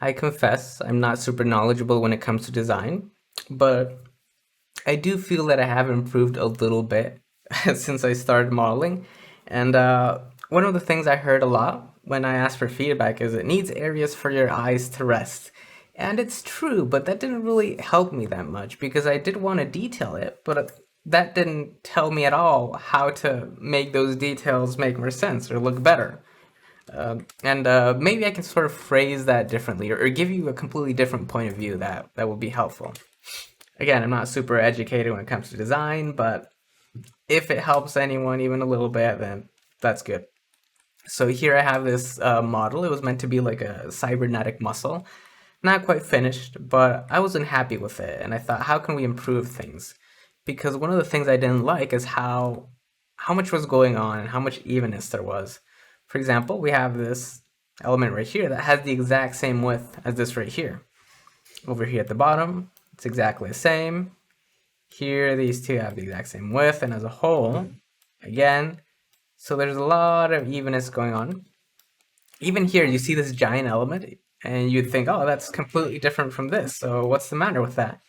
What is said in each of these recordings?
I confess I'm not super knowledgeable when it comes to design, but I do feel that I have improved a little bit since I started modeling. And one of the things I heard a lot when I asked for feedback is it needs areas for your eyes to rest. And it's true, but that didn't really help me that much because I did want to detail it, but that didn't tell me at all how to make those details make more sense or look better. And maybe I can sort of phrase that differently or give you a completely different point of view that will be helpful. Again, I'm not super educated when it comes to design, but if it helps anyone even a little bit, then that's good. So here I have this model. It was meant to be like a cybernetic muscle. Not quite finished, but I wasn't happy with it, and I thought, how can we improve things? Because one of the things I didn't like is how much was going on and how much evenness there was. For example, we have this element right here that has the exact same width as this right here. Over here at the bottom, it's exactly the same. Here, these two have the exact same width, and as a whole, again, so there's a lot of evenness going on. Even here, you see this giant element, and you'd think, oh, that's completely different from this, so what's the matter with that?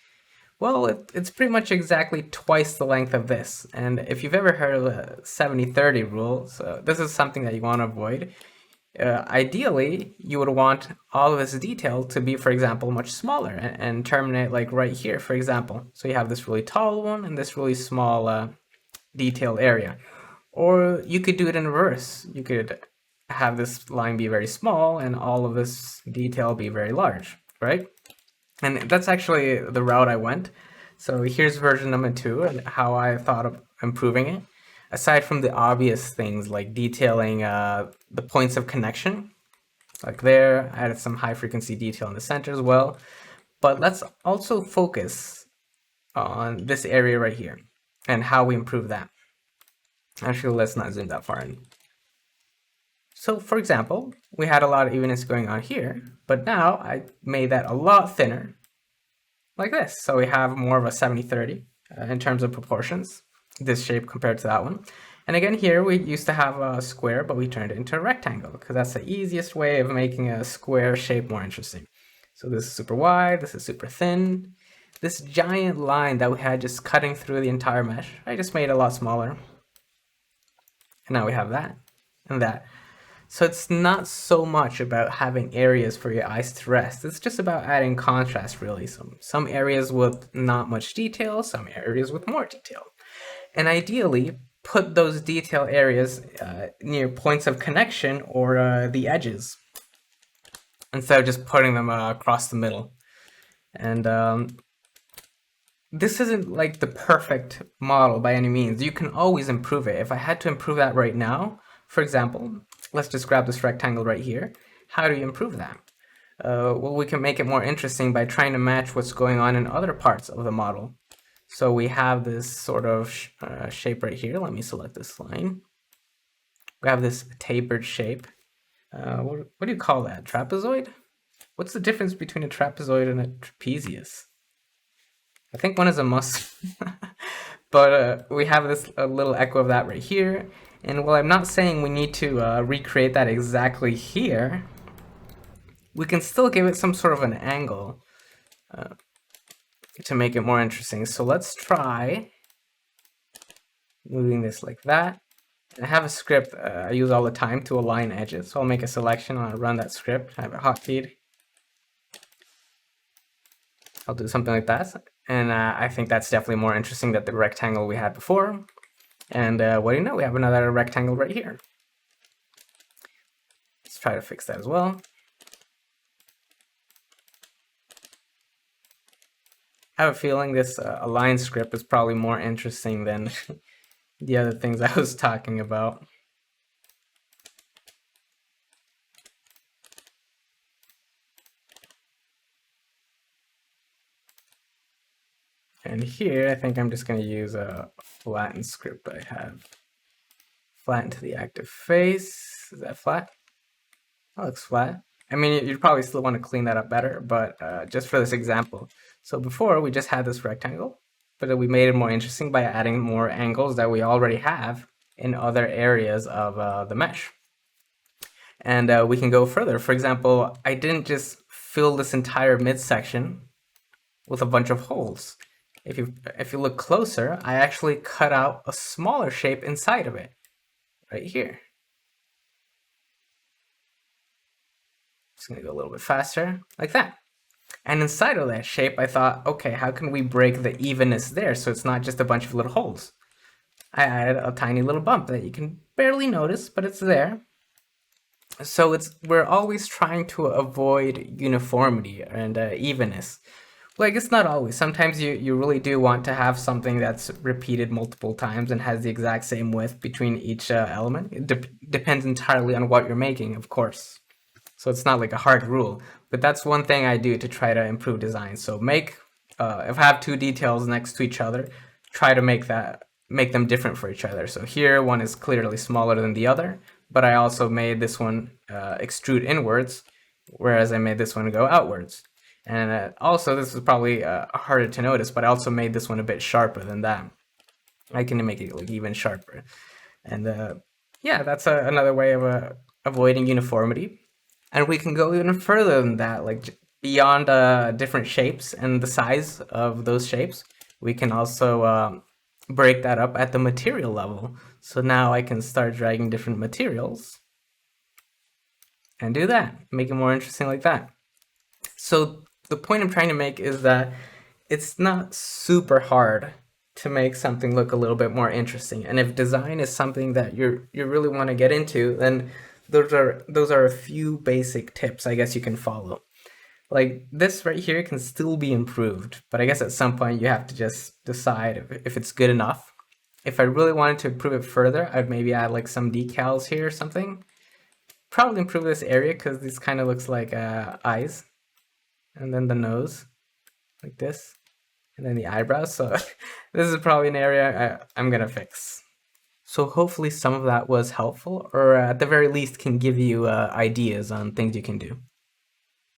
Well, it's pretty much exactly twice the length of this, and if you've ever heard of the 70-30 rule, so this is something that you want to avoid. Ideally, you would want all of this detail to be, for example, much smaller and terminate like right here, for example. So you have this really tall one and this really small detailed area. Or you could do it in reverse. You could have this line be very small and all of this detail be very large, right? And that's actually the route I went. So here's version number 2 and how I thought of improving it. Aside from the obvious things like detailing the points of connection, like there, I added some high frequency detail in the center as well. But let's also focus on this area right here and how we improve that. Actually, let's not zoom that far in. So for example, we had a lot of evenness going on here, but now I made that a lot thinner, like this. So we have more of a 70-30 in terms of proportions, this shape compared to that one. And again, here we used to have a square, but we turned it into a rectangle because that's the easiest way of making a square shape more interesting. So this is super wide, this is super thin. This giant line that we had just cutting through the entire mesh, I just made it a lot smaller. And now we have that and that. So it's not so much about having areas for your eyes to rest. It's just about adding contrast, really. Some areas with not much detail, some areas with more detail. And ideally, put those detail areas near points of connection or the edges instead of just putting them across the middle. And this isn't like the perfect model by any means. You can always improve it. If I had to improve that right now, for example, let's just grab this rectangle right here. How do you improve that? Well, we can make it more interesting by trying to match what's going on in other parts of the model. So we have this sort of shape right here. Let me select this line. We have this tapered shape. What do you call that? Trapezoid? What's the difference between a trapezoid and a trapezius? I think one is a muscle. But we have this little echo of that right here. And while I'm not saying we need to recreate that exactly here, we can still give it some sort of an angle to make it more interesting. So let's try moving this like that. I have a script I use all the time to align edges. So I'll make a selection, I'll run that script, I have a hotkeyed. I'll do something like that. And I think that's definitely more interesting than the rectangle we had before. And what do you know, we have another rectangle right here. Let's try to fix that as well. I have a feeling this align script is probably more interesting than the other things I was talking about. And here, I think I'm just going to use a flatten script I have. Flatten to the active face. Is that flat? That looks flat. I mean, you'd probably still want to clean that up better, but just for this example. So before, we just had this rectangle, but we made it more interesting by adding more angles that we already have in other areas of the mesh. And we can go further. For example, I didn't just fill this entire midsection with a bunch of holes. If you look closer, I actually cut out a smaller shape inside of it, right here. Just gonna go a little bit faster, like that. And inside of that shape, I thought, okay, how can we break the evenness there so it's not just a bunch of little holes? I added a tiny little bump that you can barely notice, but it's there. So we're always trying to avoid uniformity and evenness. Well, I guess not always. Sometimes you really do want to have something that's repeated multiple times and has the exact same width between each element. It depends entirely on what you're making, of course. So it's not like a hard rule, but that's one thing I do to try to improve design. So if I have two details next to each other, try to make them different for each other. So here one is clearly smaller than the other, but I also made this one extrude inwards, whereas I made this one go outwards. And also, this is probably harder to notice, but I also made this one a bit sharper than that. I can make it like even sharper. And yeah, that's another way of avoiding uniformity. And we can go even further than that, like beyond different shapes and the size of those shapes. We can also break that up at the material level. So now I can start dragging different materials and do that, make it more interesting like that. So the point I'm trying to make is that it's not super hard to make something look a little bit more interesting. And if design is something that you really want to get into, then those are a few basic tips I guess you can follow. Like this right here can still be improved, but I guess at some point you have to just decide if it's good enough. If I really wanted to improve it further, I'd maybe add like some decals here or something. Probably improve this area because this kind of looks like eyes. And then the nose, like this. And then the eyebrows. So this is probably an area I'm gonna fix. So hopefully some of that was helpful, or at the very least can give you ideas on things you can do.